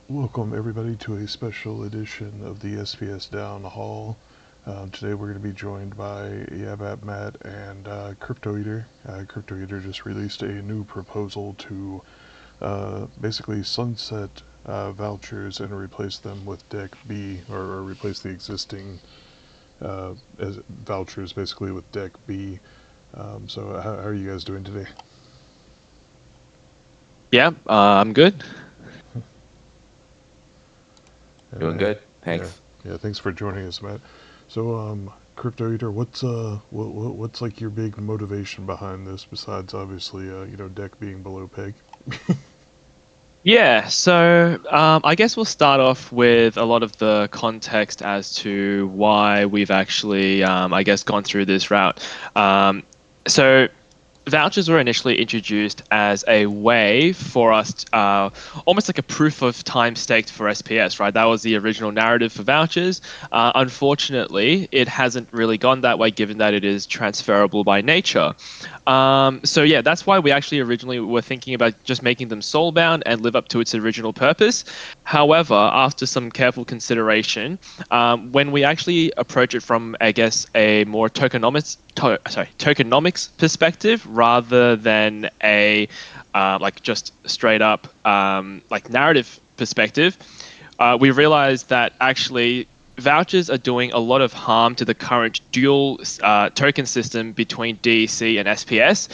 Welcome everybody to a special edition of the SPS DAOn Hall. Today we're going to be joined by Yabat Matt and Crypto Eater. Crypto Eater just released a new proposal to basically sunset vouchers and replace them with Deck B, or replace the existing as vouchers basically with Deck B. So how are you guys doing today? Yeah, I'm good. Doing And good. yeah, Thanks. yeah, thanks for joining us, Matt. So, Crypto Eater, what's like your big motivation behind this besides obviously, Deck being below peg? Yeah, so I guess we'll start off with a lot of the context as to why we've actually, I guess, gone through this route. So vouchers were initially introduced as a way for us, almost like a proof of time staked for SPS, right? That was the original narrative for vouchers. Unfortunately, it hasn't really gone that way, given that it is transferable by nature. So yeah, that's why we actually originally were thinking about just making them soul-bound and live up to its original purpose. However, after some careful consideration, when we actually approach it from, I guess, a more tokenomics perspective rather than a like just straight up like narrative perspective, we realized that actually vouchers are doing a lot of harm to the current dual token system between DEC and SPS.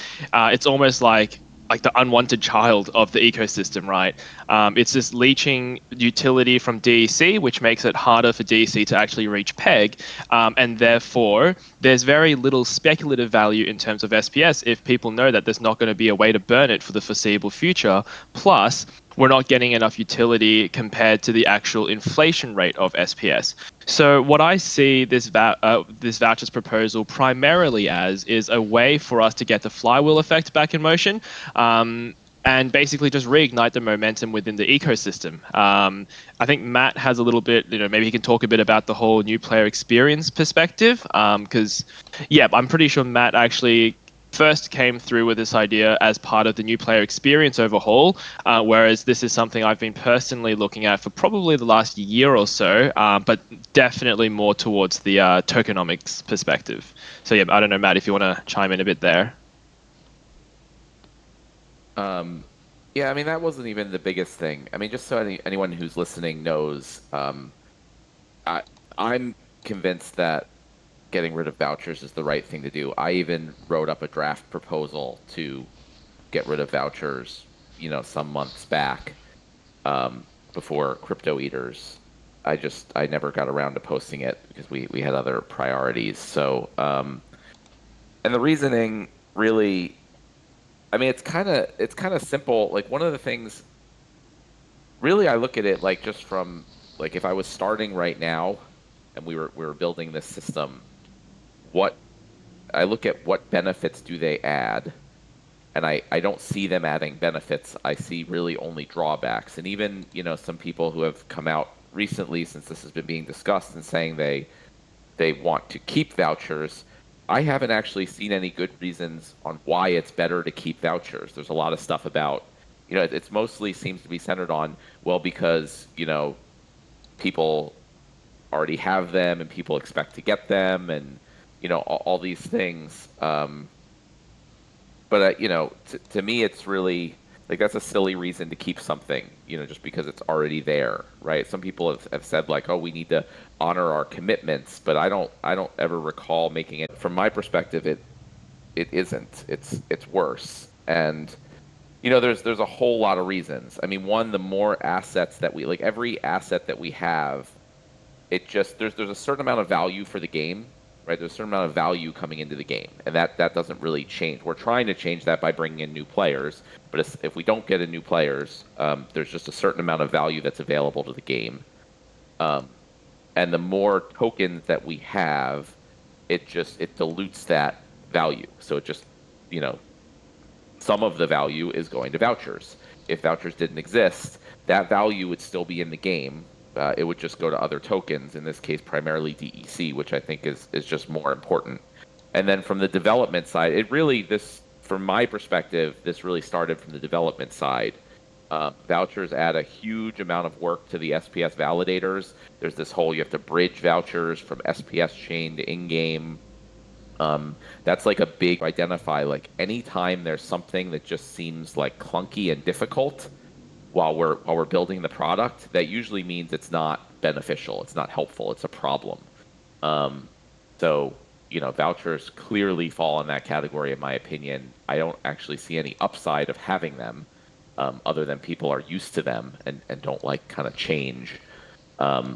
It's almost like the unwanted child of the ecosystem, right? It's just leeching utility from DEC, which makes it harder for DEC to actually reach peg, and therefore there's very little speculative value in terms of SPS if people know that there's not going to be a way to burn it for the foreseeable future. Plus, we're not getting enough utility compared to the actual inflation rate of SPS. So what I see this vouchers proposal primarily as is a way for us to get the flywheel effect back in motion, and basically just reignite the momentum within the ecosystem. I think Matt has a little bit, maybe he can talk a bit about the whole new player experience perspective, because yeah, I'm pretty sure Matt actually first came through with this idea as part of the new player experience overhaul, whereas this is something I've been personally looking at for probably the last year or so, but definitely more towards the tokenomics perspective. So yeah, I don't know, Matt, if you want to chime in a bit there. Yeah, I mean, that wasn't even the biggest thing. I mean, just so anyone who's listening knows, I, I'm convinced that getting rid of vouchers is the right thing to do. I even wrote up a draft proposal to get rid of vouchers, some months back, before Crypto Eaters. I never got around to posting it because we had other priorities. So, and the reasoning really, I mean, it's kind of simple. Like one of the things, really, I look at it like just from like if I was starting right now, and we were building this system, what I look at what benefits do they add, and I don't see them adding benefits. I see really only drawbacks. And even some people who have come out recently since this has been being discussed and saying they want to keep vouchers. I haven't actually seen any good reasons on why it's better to keep vouchers. There's a lot of stuff about, it's mostly seems to be centered on, well, because, people already have them and people expect to get them and, all these things. But, to me, it's really like that's a silly reason to keep something, just because it's already there, right? Some people have said like, oh, we need to honor our commitments, but I don't ever recall making it. From my perspective, it isn't. It's worse. And there's a whole lot of reasons. I mean, one, the more assets that we like, every asset that we have, it just there's a certain amount of value for the game, right? There's a certain amount of value coming into the game, and that doesn't really change. We're trying to change that by bringing in new players, but if we don't get in new players, there's just a certain amount of value that's available to the game, and the more tokens that we have, it dilutes that value. So it just you know some of the value is going to vouchers. If vouchers didn't exist, that value would still be in the game. It would just go to other tokens, in this case primarily DEC, which I think is just more important. And then from the development side, from my perspective, this really started from the development side. Vouchers add a huge amount of work to the SPS validators. There's this whole, you have to bridge vouchers from SPS chain to in-game. That's like a big identify, like anytime there's something that just seems like clunky and difficult while we're building the product, that usually means it's not beneficial, it's not helpful, it's a problem. So, vouchers clearly fall in that category, in my opinion. I don't actually see any upside of having them, other than people are used to them and don't like kind of change. So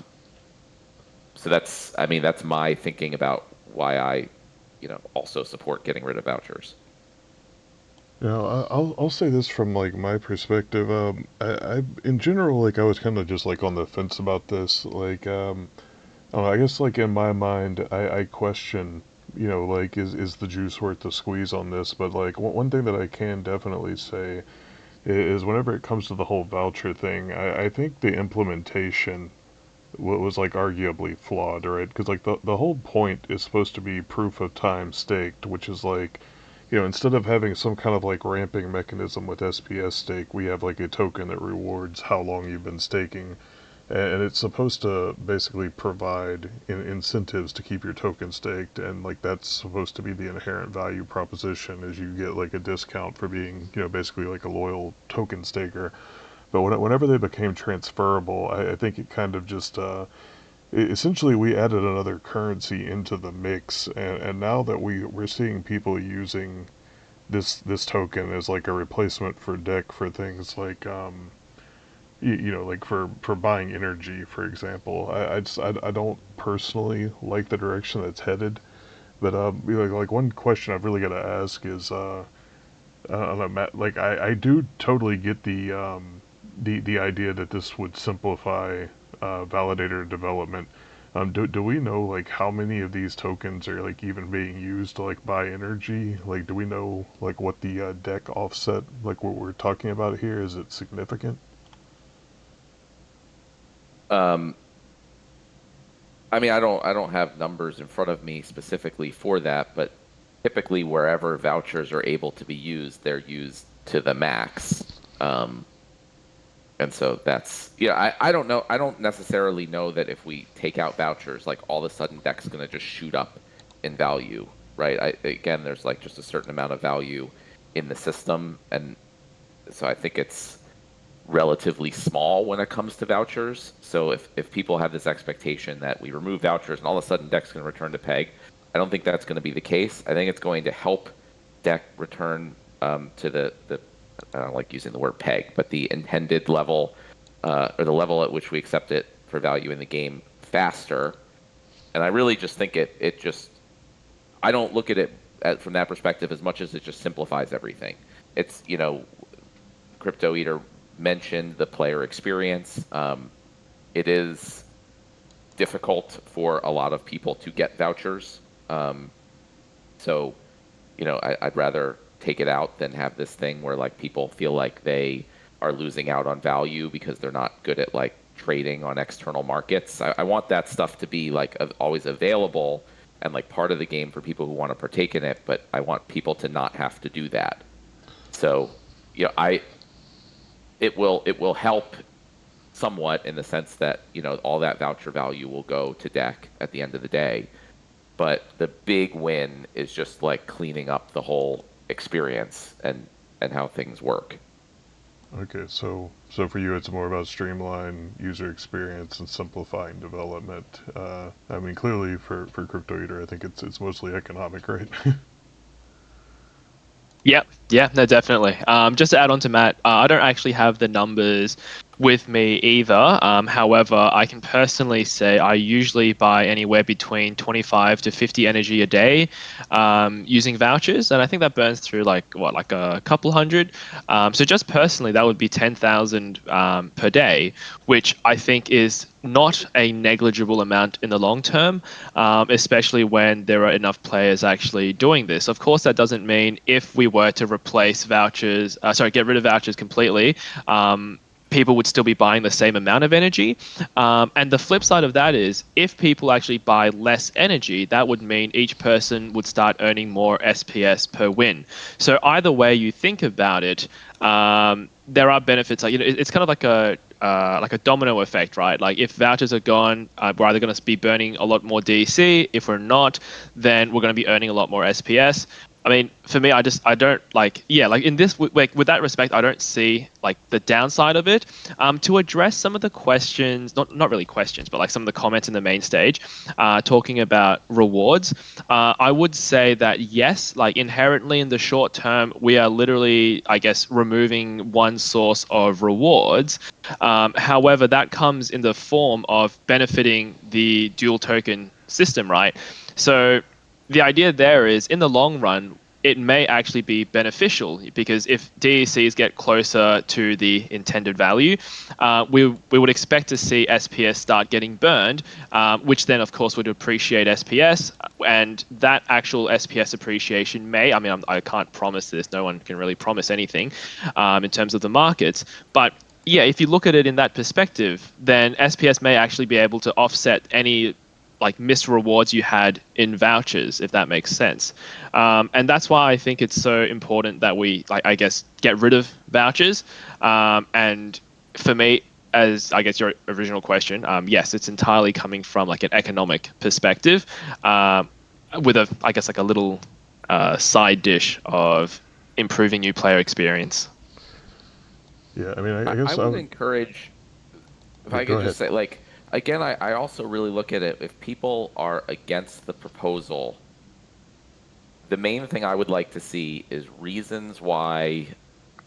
that's my thinking about why I, also support getting rid of vouchers. I'll say this from like my perspective. I in general, like I was kind of just like on the fence about this. Like I don't know, I guess like in my mind, I question, like is the juice worth the squeeze on this? But like one thing that I can definitely say is whenever it comes to the whole voucher thing, I think the implementation was like arguably flawed, right? Because like the whole point is supposed to be proof of time staked, which is like, instead of having some kind of like ramping mechanism with SPS stake, we have like a token that rewards how long you've been staking, and it's supposed to basically provide incentives to keep your token staked, and like that's supposed to be the inherent value proposition, as you get like a discount for being, basically like a loyal token staker. But whenever they became transferable, I think it kind of just essentially we added another currency into the mix, and now that we're seeing people using this token as like a replacement for deck for things like like for buying energy, for example. I don't personally like the direction that's headed, but like one question I've really got to ask is I don't know, Matt, like I do totally get the idea that this would simplify validator development. Do we know like how many of these tokens are like even being used to like buy energy? Like, do we know like what the deck offset, like what we're talking about here, is it significant? Um, I don't have numbers in front of me specifically for that, but typically wherever vouchers are able to be used, they're used to the max. And so that's, I don't know. I don't necessarily know that if we take out vouchers, like all of a sudden deck's going to just shoot up in value, right? Again, there's like just a certain amount of value in the system. And so I think it's relatively small when it comes to vouchers. So if people have this expectation that we remove vouchers and all of a sudden deck's going to return to peg, I don't think that's going to be the case. I think it's going to help deck return to the I don't like using the word peg, but the intended level, or the level at which we accept it for value in the game faster. And I really just think it just, I don't look at it from that perspective as much as it just simplifies everything. It's, Crypto Eater mentioned the player experience. It is difficult for a lot of people to get vouchers. So, I'd rather take it out than have this thing where like people feel like they are losing out on value because they're not good at like trading on external markets. I want that stuff to be like always available and like part of the game for people who want to partake in it, but I want people to not have to do that. So, it will help somewhat in the sense that, all that voucher value will go to deck at the end of the day. But the big win is just like cleaning up the whole experience and how things work. Okay, so for you, it's more about streamline user experience and simplifying development. I mean, clearly for Crypto Eater, I think it's mostly economic, right? Yep. Yeah, no, definitely. Just to add on to Matt, I don't actually have the numbers with me either. However, I can personally say I usually buy anywhere between 25 to 50 energy a day using vouchers. And I think that burns through like a couple hundred. So just personally, that would be 10,000 per day, which I think is not a negligible amount in the long term, especially when there are enough players actually doing this. Of course, that doesn't mean if we were to replace vouchers, get rid of vouchers completely, people would still be buying the same amount of energy. And the flip side of that is if people actually buy less energy, that would mean each person would start earning more SPS per win. So either way you think about it, there are benefits. Like, it's kind of like a domino effect, right? Like if vouchers are gone, we're either going to be burning a lot more DC. If we're not, then we're going to be earning a lot more SPS. I mean, for me, I don't like, yeah, like in this, like with that respect, I don't see like the downside of it. To address some of the questions, not really questions, but like some of the comments in the main stage, talking about rewards, I would say that yes, like inherently in the short term, we are literally, I guess, removing one source of rewards. However, that comes in the form of benefiting the dual token system, right? So the idea there is in the long run, it may actually be beneficial because if DECs get closer to the intended value, we would expect to see SPS start getting burned, which then of course would appreciate SPS, and that actual SPS appreciation may, I mean, I can't promise this, no one can really promise anything in terms of the markets, but yeah, if you look at it in that perspective, then SPS may actually be able to offset any like missed rewards you had in vouchers, if that makes sense. And that's why I think it's so important that we, like, I guess, get rid of vouchers. And for me, as I guess your original question, yes, it's entirely coming from like an economic perspective, with a, I guess, like a little side dish of improving new player experience. Yeah, I mean, I guess I would encourage, if I go could ahead. just say, like, again, I also really look at it, if people are against the proposal, the main thing I would like to see is reasons why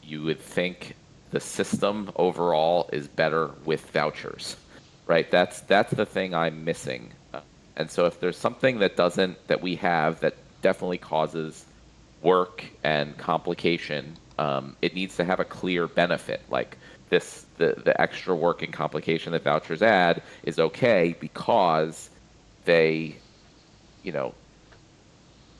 you would think the system overall is better with vouchers, right? That's the thing I'm missing. And so if there's something that we have that definitely causes work and complication, it needs to have a clear benefit. Like the extra work and complication that vouchers add is okay because they, you know,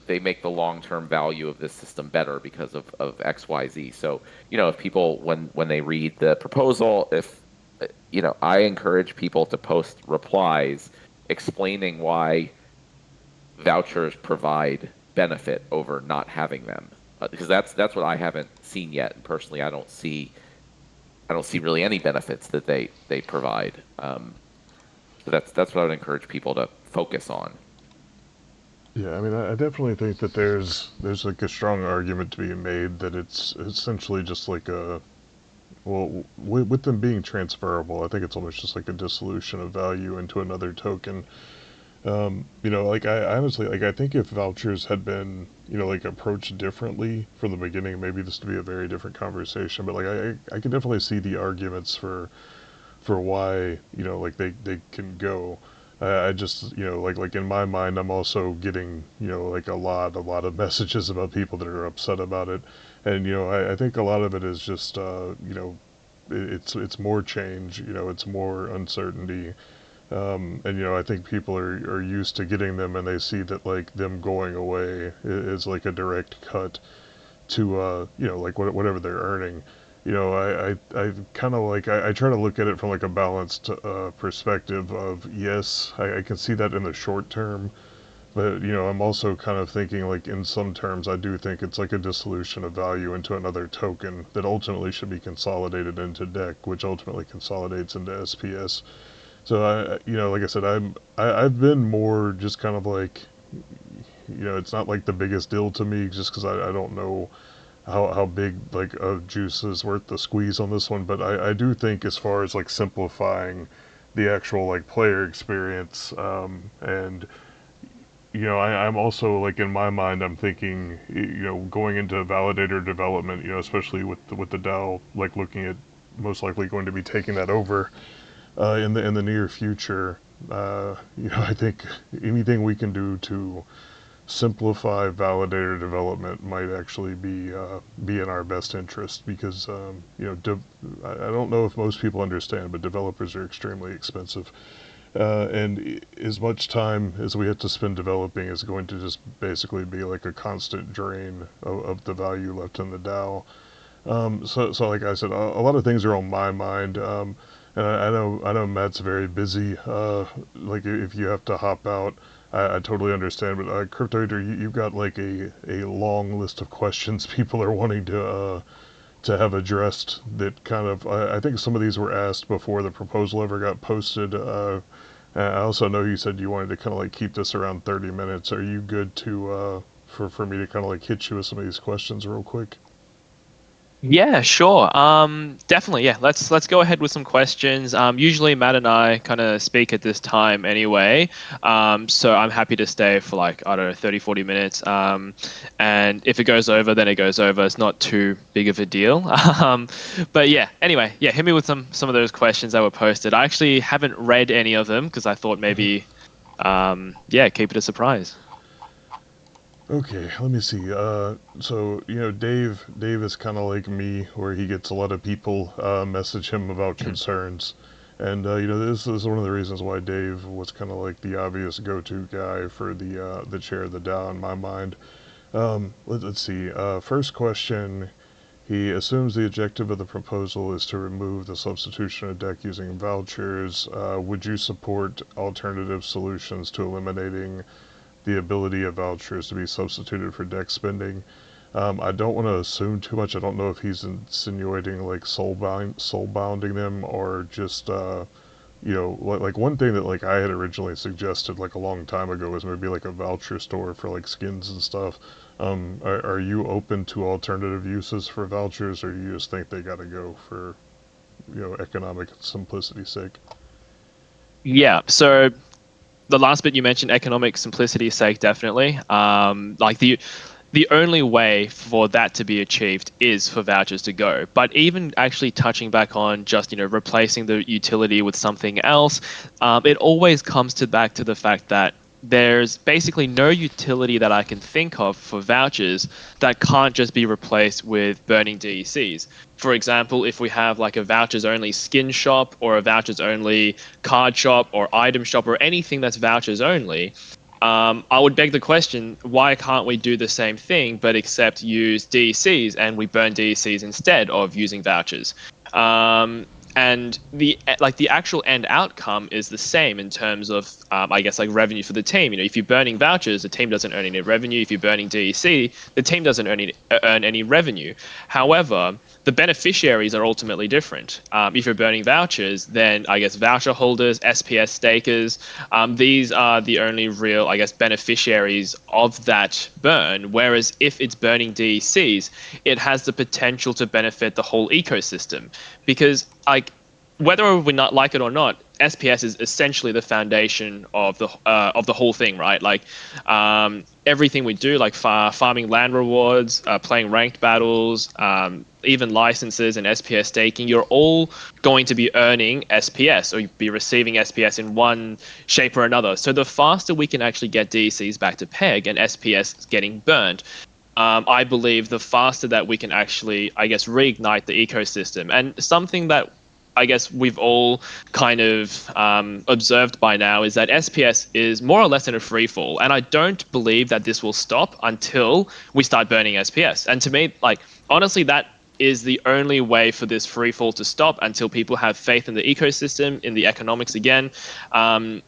they make the long-term value of this system better because of X, Y, Z. So, if people, when they read the proposal, if, I encourage people to post replies explaining why vouchers provide benefit over not having them. Because that's what I haven't seen yet. And personally, I don't see really any benefits that they provide. So that's what I would encourage people to focus on. Yeah, I mean, I definitely think that there's like a strong argument to be made that it's essentially just like a, well, with them being transferable, I think it's almost just like a dissolution of value into another token. Like I honestly, like I think if vouchers had been, like approached differently from the beginning, maybe this would be a very different conversation. But like I can definitely see the arguments for why, like they can go. I just, like in my mind, I'm also getting, like a lot of messages about people that are upset about it, and I think a lot of it is just, it's more change, it's more uncertainty, and I think people are used to getting them, and they see that like them going away is like a direct cut to like whatever they're earning. I kind of like I try to look at it from like a balanced perspective of yes, I can see that in the short term, but I'm also kind of thinking like in some terms I do think it's like a dissolution of value into another token that ultimately should be consolidated into deck, which ultimately consolidates into SPS. So like I said, I've been more just kind of like, it's not like the biggest deal to me just because I don't know how big like a juice is worth the squeeze on this one, but I do think as far as like simplifying the actual like player experience, and I'm also like in my mind I'm thinking going into validator development, especially with the DAO like looking at most likely going to be taking that over in the near future. I think anything we can do to simplify validator development might actually be in our best interest because I don't know if most people understand, but developers are extremely expensive, and as much time as we have to spend developing is going to just basically be like a constant drain of the value left in the DAO. So like I said, a lot of things are on my mind. And I know Matt's very busy. Like if you have to hop out, I totally understand. But Crypto Eater, you've got like a long list of questions people are wanting to have addressed. That kind of I think some of these were asked before the proposal ever got posted. I also know you said you wanted to kind of like keep this around 30 minutes. Are you good to for me to kind of like hit you with some of these questions real quick? Yeah, sure. Definitely. Yeah, let's go ahead with some questions. Usually Matt and I kind of speak at this time anyway. So I'm happy to stay for like, I don't know, 30, 40 minutes. And if it goes over, then it goes over. It's not too big of a deal. But yeah, anyway, yeah, hit me with some of those questions that were posted. I actually haven't read any of them because I thought maybe, yeah, keep it a surprise. Okay, let me see. So Dave is kind of like me, where he gets a lot of people message him about concerns, and this is one of the reasons why Dave was kind of like the obvious go-to guy for the chair of the DAO in my mind. Let's see. First question. He assumes the objective of the proposal is to remove the substitution of deck using vouchers. Would you support alternative solutions to eliminating the ability of vouchers to be substituted for deck spending? I don't want to assume too much. I don't know if he's insinuating like soul bounding them, or just like one thing that like I had originally suggested like a long time ago was maybe like a voucher store for like skins and stuff. Are you open to alternative uses for vouchers, or you just think they got to go for economic simplicity's sake? Yeah. So the last bit you mentioned, economic simplicity's sake, definitely. Like the only way for that to be achieved is for vouchers to go. But even actually touching back on just replacing the utility with something else, it always comes back to the fact that there's basically no utility that I can think of for vouchers that can't just be replaced with burning DECs. For example, if we have like a vouchers only skin shop or a vouchers only card shop or item shop or anything that's vouchers only, I would beg the question, why can't we do the same thing but except use DECs and we burn DECs instead of using vouchers? And the actual end outcome is the same in terms of I guess like revenue for the team. If you're burning vouchers, the team doesn't earn any revenue. If you're burning DEC, the team doesn't earn any revenue. However, the beneficiaries are ultimately different. If you're burning vouchers, then I guess voucher holders, SPS stakers, these are the only real, I guess, beneficiaries of that burn. Whereas if it's burning DECs, it has the potential to benefit the whole ecosystem, because like whether we not like it or not, SPS is essentially the foundation of the whole thing, right? Like everything we do, like farming land rewards, playing ranked battles, even licenses and SPS staking, you're all going to be earning SPS, or you'll be receiving SPS in one shape or another. So the faster we can actually get DCs back to peg and SPS getting burned, I believe the faster that we can actually, I guess, reignite the ecosystem. And something that I guess we've all kind of observed by now is that SPS is more or less in a free fall. And I don't believe that this will stop until we start burning SPS. And to me, like, honestly, that is the only way for this free fall to stop, until people have faith in the ecosystem, in the economics again. And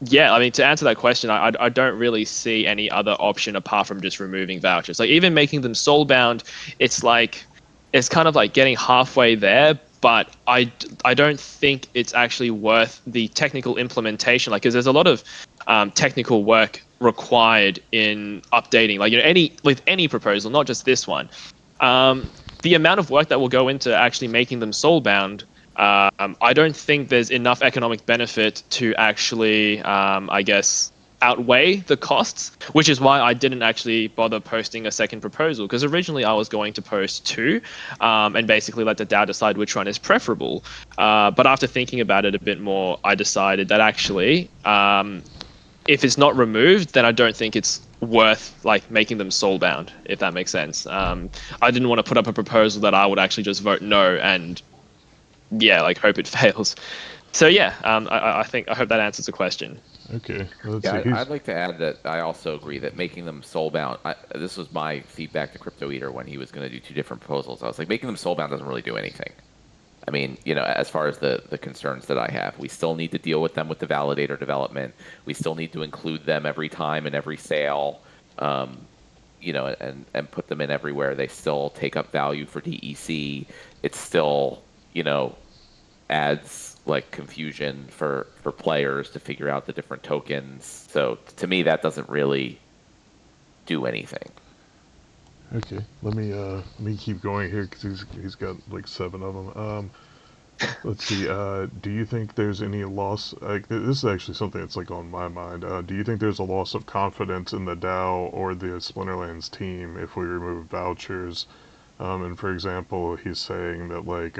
yeah, I mean, to answer that question, I don't really see any other option apart from just removing vouchers. Like even making them soul bound, it's kind of like getting halfway there, but I don't think it's actually worth the technical implementation. Like, because there's a lot of technical work required in updating, like with any proposal, not just this one. The amount of work that will go into actually making them soul bound, I don't think there's enough economic benefit to actually, I guess, outweigh the costs, which is why I didn't actually bother posting a second proposal, because originally I was going to post two and basically let the DAO decide which one is preferable. But after thinking about it a bit more, I decided that actually, if it's not removed, then I don't think it's worth like making them soul bound, if that makes sense. I didn't want to put up a proposal that I would actually just vote no and yeah, like hope it fails. So yeah, I hope that answers the question. Okay, let's see. Yeah, He's I'd like to add that I also agree that making them soul-bound. This was my feedback to Crypto Eater when he was going to do two different proposals. I was like, making them soul-bound doesn't really do anything. I mean, as far as the concerns that I have, we still need to deal with them with the validator development. We still need to include them every time in every sale, um, and put them in everywhere. They still take up value for DEC. It still, adds like confusion for players to figure out the different tokens. So to me, that doesn't really do anything. okay. Let me keep going here because he's got like 7 of them. Let's see. Do you think there's any loss? Like this is actually something that's like on my mind. Do you think there's a loss of confidence in the DAO or the Splinterlands team if we remove vouchers? And for example, he's saying that like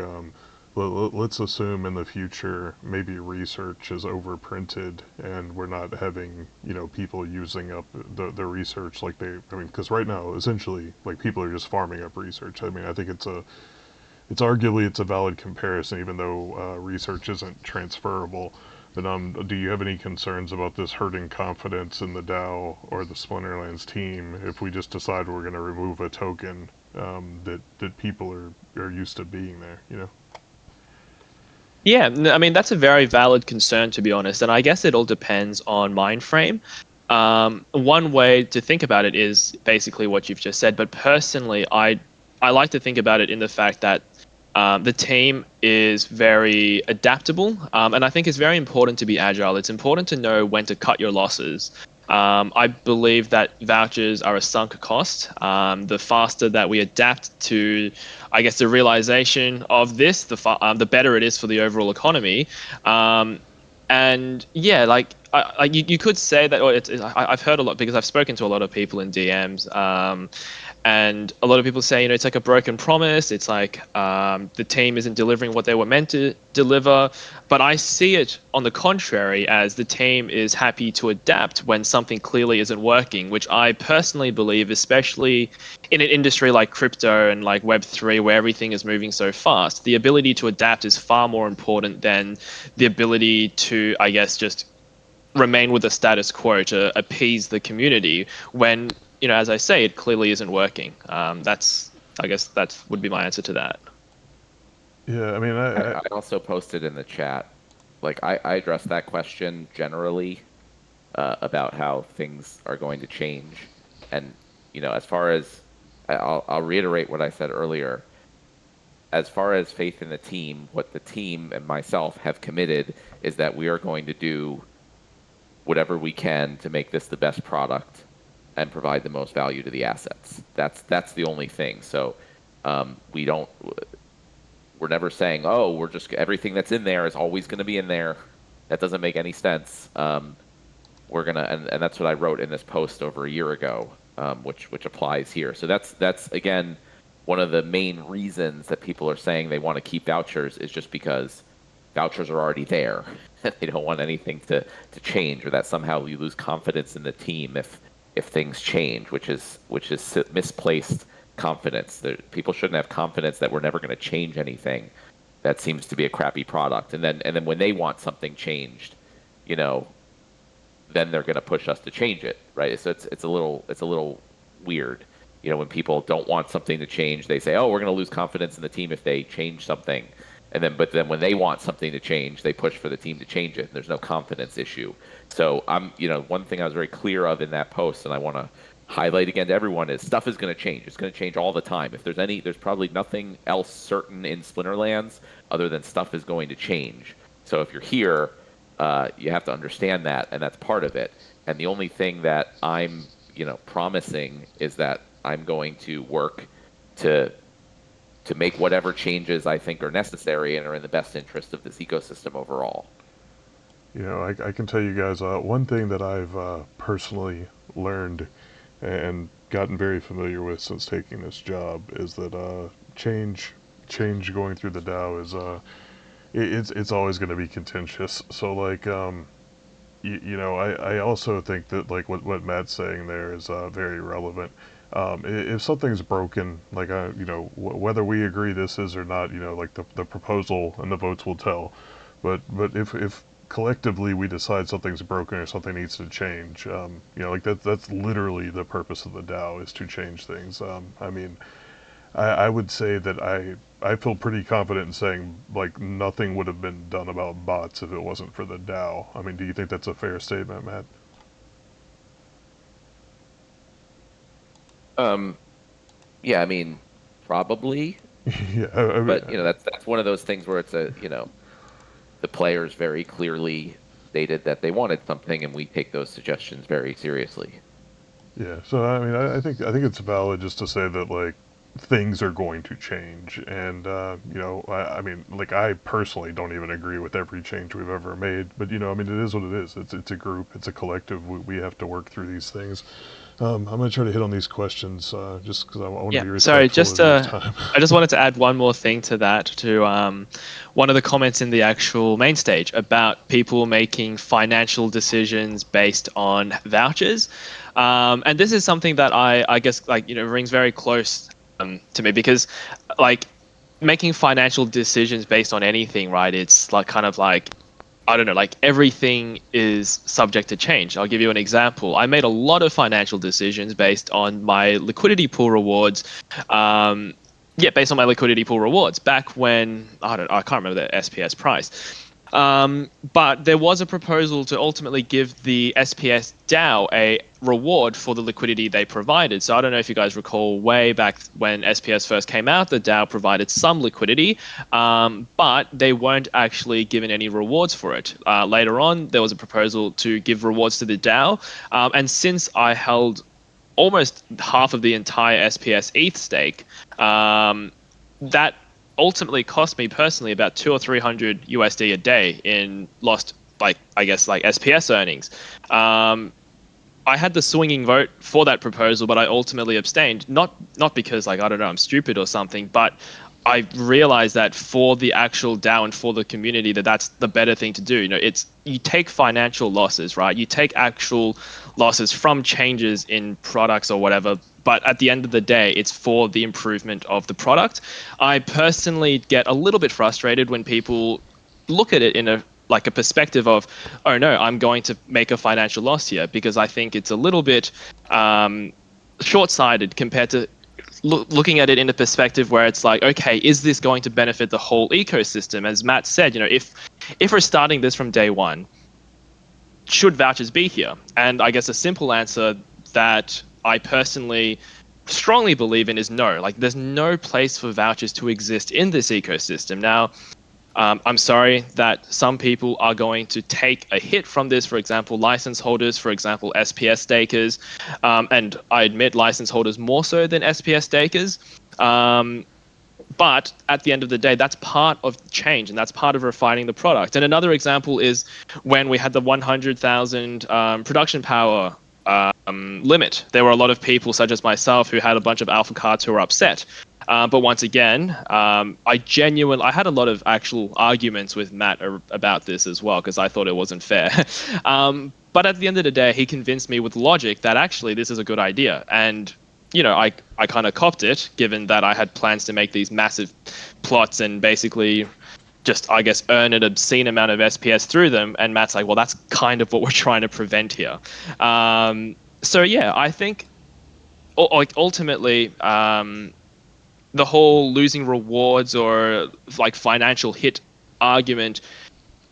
let's assume in the future maybe research is overprinted and we're not having people using up the research like they. I mean, because right now essentially like people are just farming up research. I mean, I think it's arguably it's a valid comparison, even though research isn't transferable. But do you have any concerns about this hurting confidence in the DAO or the Splinterlands team if we just decide we're going to remove a token that people are used to being there? Yeah, I mean that's a very valid concern, to be honest, and I guess it all depends on mind frame. One way to think about it is basically what you've just said, but personally, I like to think about it in the fact that the team is very adaptable, and I think it's very important to be agile. It's important to know when to cut your losses. I believe that vouchers are a sunk cost. The faster that we adapt to, I guess, the realization of this, the better it is for the overall economy. And yeah, like you could say that, or I've heard a lot because I've spoken to a lot of people in DMs. And a lot of people say, it's like a broken promise. It's like the team isn't delivering what they were meant to deliver. But I see it on the contrary as the team is happy to adapt when something clearly isn't working, which I personally believe, especially in an industry like crypto and like Web3, where everything is moving so fast, the ability to adapt is far more important than the ability to, I guess, just remain with the status quo to appease the community when, as I say, it clearly isn't working. I guess that would be my answer to that. Yeah, I mean, I also posted in the chat, like I addressed that question generally about how things are going to change, and as far as I'll reiterate what I said earlier. As far as faith in the team, what the team and myself have committed is that we are going to do whatever we can to make this the best product and provide the most value to the assets. That's the only thing. So we're never saying, oh, we're just everything that's in there is always going to be in there. That doesn't make any sense. We're gonna, and that's what I wrote in this post over a year ago, which applies here. So that's again one of the main reasons that people are saying they want to keep vouchers is just because vouchers are already there. They don't want anything to change, or that somehow you lose confidence in the team if things change, which is misplaced confidence. People shouldn't have confidence that we're never going to change anything. That seems to be a crappy product. And then when they want something changed, then they're going to push us to change it, right? So it's a little weird. When people don't want something to change, they say, "Oh, we're going to lose confidence in the team if they change something." But then when they want something to change, they push for the team to change it. And there's no confidence issue. So one thing I was very clear of in that post, and I want to highlight again to everyone, is stuff is going to change. It's going to change all the time. If there's probably nothing else certain in Splinterlands other than stuff is going to change. So if you're here, you have to understand that, and that's part of it. And the only thing that I'm, promising is that I'm going to work to make whatever changes I think are necessary and are in the best interest of this ecosystem overall. I can tell you guys one thing that I've personally learned and gotten very familiar with since taking this job is that change going through the DAO is it's always going to be contentious. So like I also think that like what Matt's saying there is very relevant. If something's broken, like whether we agree this is or not, like the proposal and the votes will tell. But if collectively we decide something's broken or something needs to change. Like that's literally the purpose of the DAO, is to change things. I mean, I would say that I feel pretty confident in saying like nothing would have been done about bots if it wasn't for the DAO. I mean, do you think that's a fair statement, Matt? Yeah, I mean, probably, Yeah, but that's one of those things where it's the players very clearly stated that they wanted something, and we take those suggestions very seriously. yeah. So I mean, I think it's valid just to say that like things are going to change, and I mean, like I personally don't even agree with every change we've ever made, but I mean, it is what it is. It's a group, it's a collective. We have to work through these things. I'm gonna try to hit on these questions just because I want to Yeah, be sorry, respectful just of your time. I just wanted to add one more thing to that, to one of the comments in the actual main stage about people making financial decisions based on vouchers. And this is something that I guess like rings very close to me, because like making financial decisions based on anything, right? It's like kind of like, I don't know, like everything is subject to change. I'll give you an example. I made a lot of financial decisions based on my liquidity pool rewards. Based on my liquidity pool rewards back when I can't remember the SPS price. But there was a proposal to ultimately give the SPS DAO a reward for the liquidity they provided. So I don't know if you guys recall, way back when SPS first came out, the DAO provided some liquidity, but they weren't actually given any rewards for it. Later on, there was a proposal to give rewards to the DAO, and since I held almost half of the entire SPS ETH stake, that ultimately cost me personally about 200 or 300 USD a day in lost, like I guess like SPS earnings. I had the swinging vote for that proposal, but I ultimately abstained. Not because like I don't know, I'm stupid or something, but I realized that for the actual DAO and for the community, that's the better thing to do. It's you take financial losses, right? You take actual losses from changes in products or whatever, but at the end of the day, it's for the improvement of the product. I personally get a little bit frustrated when people look at it in a perspective of, oh no, I'm going to make a financial loss here, because I think it's a little bit short-sighted compared to looking at it in a perspective where it's like, okay, is this going to benefit the whole ecosystem? As Matt said, if we're starting this from day one, should vouchers be here? And I guess a simple answer that I personally strongly believe in is no. Like, there's no place for vouchers to exist in this ecosystem. Now, I'm sorry that some people are going to take a hit from this. For example, license holders, for example, SPS stakers, and I admit license holders more so than SPS stakers. But at the end of the day, that's part of change, and that's part of refining the product. And another example is when we had the 100,000 production power limit. There were a lot of people, such as myself, who had a bunch of alpha cards who were upset. But once again, I had a lot of actual arguments with Matt about this as well, because I thought it wasn't fair. But at the end of the day, he convinced me with logic that actually this is a good idea. And, I kind of copped it, given that I had plans to make these massive plots and basically just, I guess, earn an obscene amount of SPS through them. And Matt's like, well, that's kind of what we're trying to prevent here. So, yeah, I think ultimately, the whole losing rewards or like financial hit argument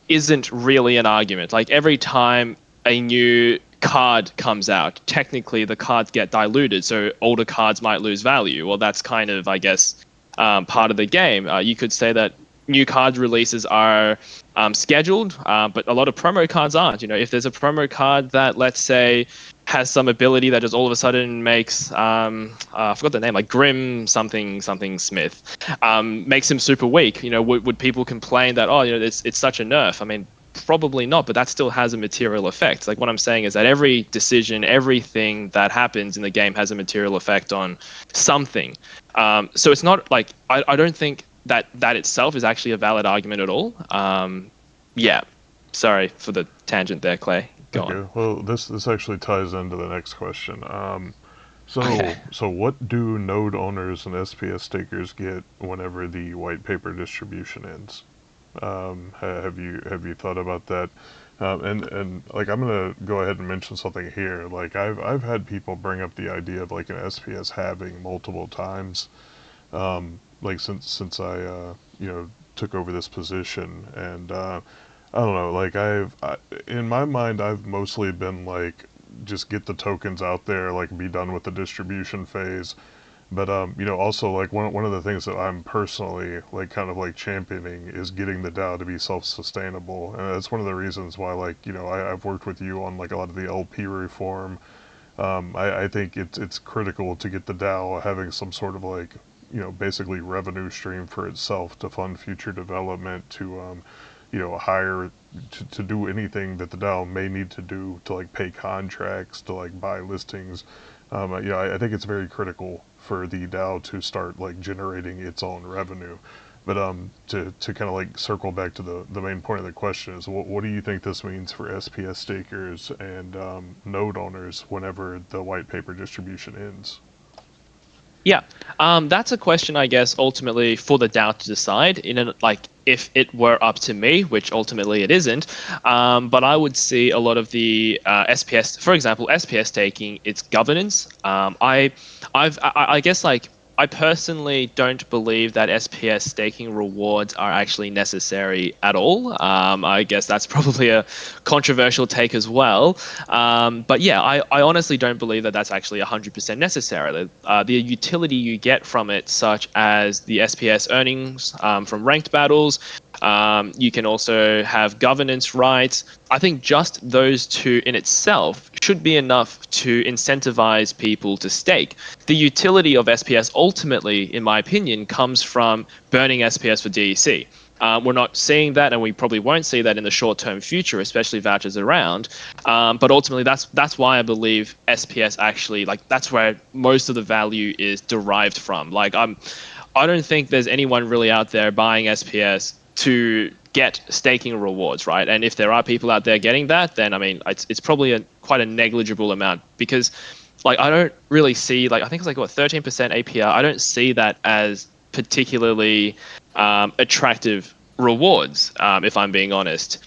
isn't really an argument. Like, every time a new card comes out, technically the cards get diluted, so older cards might lose value. Well, that's kind of, I guess, part of the game. You could say that new card releases are scheduled, but a lot of promo cards aren't. If there's a promo card that, let's say, has some ability that just all of a sudden makes I forgot the name, like Grim something Smith, makes him super weak. Would people complain that, oh, it's such a nerf? I mean, probably not, but that still has a material effect. Like, what I'm saying is that every decision, everything that happens in the game has a material effect on something. So it's not like I don't think that itself is actually a valid argument at all. Yeah, sorry for the tangent there, Clay. Go on. Well, this actually ties into the next question. Okay. So what do node owners and SPS stakers get whenever the white paper distribution ends? Have you thought about that? And like I'm gonna go ahead and mention something here. Like I've had people bring up the idea of like an SPS halving multiple times. Like since I took over this position, and I don't know. Like in my mind, I've mostly been like just get the tokens out there, like be done with the distribution phase. But also like one of the things that I'm personally like kind of like championing is getting the DAO to be self-sustainable, and that's one of the reasons why like I've worked with you on like a lot of the LP reform. I think it's critical to get the DAO having some sort of like basically revenue stream for itself to fund future development, to hire to do anything that the DAO may need to do to like pay contracts, to like buy listings. I think it's very critical for the DAO to start like generating its own revenue. But to kind of like circle back to the main point of the question is what do you think this means for SPS stakers and node owners whenever the white paper distribution ends? Yeah, that's a question, I guess, ultimately for the DAO to decide. Like, if it were up to me, which ultimately it isn't, but I would see a lot of the SPS, for example, SPS taking its governance. I guess like I personally don't believe that SPS staking rewards are actually necessary at all. I guess that's probably a controversial take as well. But yeah, I honestly don't believe that that's actually 100% necessary. The utility you get from it, such as the SPS earnings from ranked battles, you can also have governance rights. I think just those two in itself should be enough to incentivize people to stake. The utility of SPS ultimately, in my opinion, comes from burning SPS for DEC. We're not seeing that, and we probably won't see that in the short-term future, especially vouchers around. But ultimately, that's why I believe SPS actually, like, that's where most of the value is derived from. Like, I don't think there's anyone really out there buying SPS to get staking rewards, right? And if there are people out there getting that, then I mean, it's probably quite a negligible amount, because like I don't really see, like, I think it's like what 13% APR. I don't see that as particularly attractive rewards, if I'm being honest.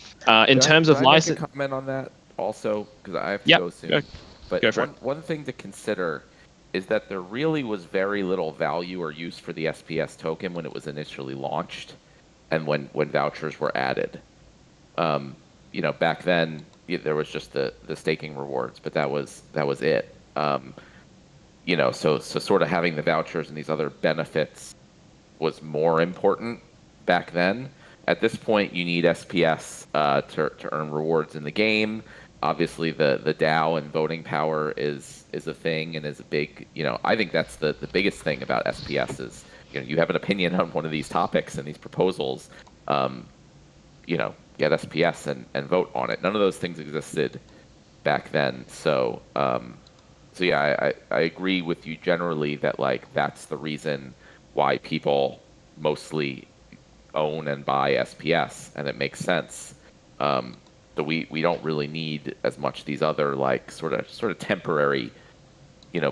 In terms Can of I make a license, comment on that also? Because I have to yep, go soon. But go for it. one thing to consider is that there really was very little value or use for the SPS token when it was initially launched, and when vouchers were added. Back then there was just the staking rewards, but that was it. So sort of having the vouchers and these other benefits was more important back then. At this point, you need SPS to earn rewards in the game. Obviously, the DAO and voting power is a thing and is a big. I think that's the biggest thing about SPS is you have an opinion on one of these topics and these proposals. Get SPS and vote on it. None of those things existed back then. So yeah, I agree with you generally that like that's the reason why people mostly own and buy SPS, and it makes sense. So we don't really need as much these other like sort of temporary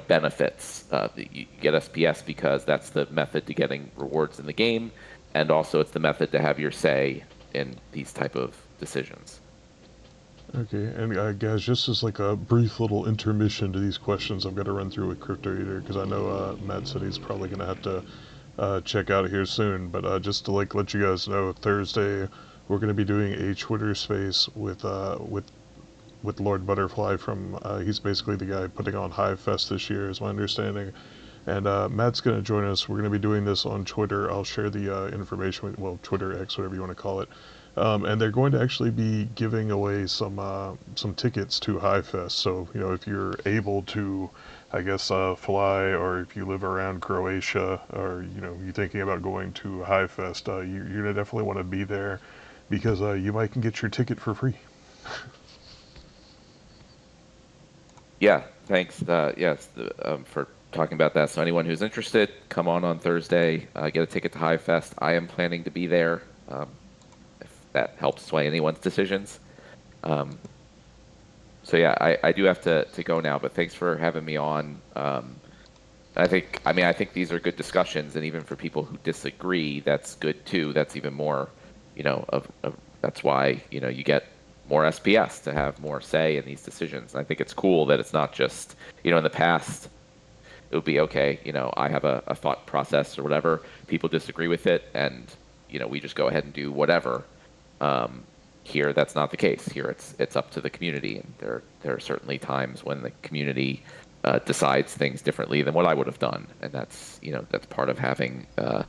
benefits. You get SPS because that's the method to getting rewards in the game, and also it's the method to have your say in these type of decisions. Okay, and guys, just as like a brief little intermission to these questions, I've got to run through with Crypto Eater because I know Matt said he's probably going to have to check out here soon. But just to like let you guys know, Thursday we're going to be doing a Twitter space with Lord Butterfly from he's basically the guy putting on Hive Fest this year, is my understanding. And Matt's going to join us. We're going to be doing this on Twitter. I'll share the information with, well, Twitter X, whatever you want to call it. And they're going to actually be giving away some tickets to Hive Fest. So if you're able to, I guess, fly, or if you live around Croatia, or you're thinking about going to Hive Fest, you're gonna definitely want to be there because you might can get your ticket for free. Yeah, thanks. Yes, for talking about that. So anyone who's interested, come on Thursday. Get a ticket to Hive Fest. I am planning to be there. If that helps sway anyone's decisions. So yeah, I do have to go now. But thanks for having me on. I think these are good discussions, and even for people who disagree, that's good too. That's even more that's why you get more SPS to have more say in these decisions. And I think it's cool that it's not just in the past it would be okay. I have a thought process or whatever. People disagree with it, and we just go ahead and do whatever. Here, that's not the case. Here, it's up to the community, and there are certainly times when the community decides things differently than what I would have done, and that's part of having a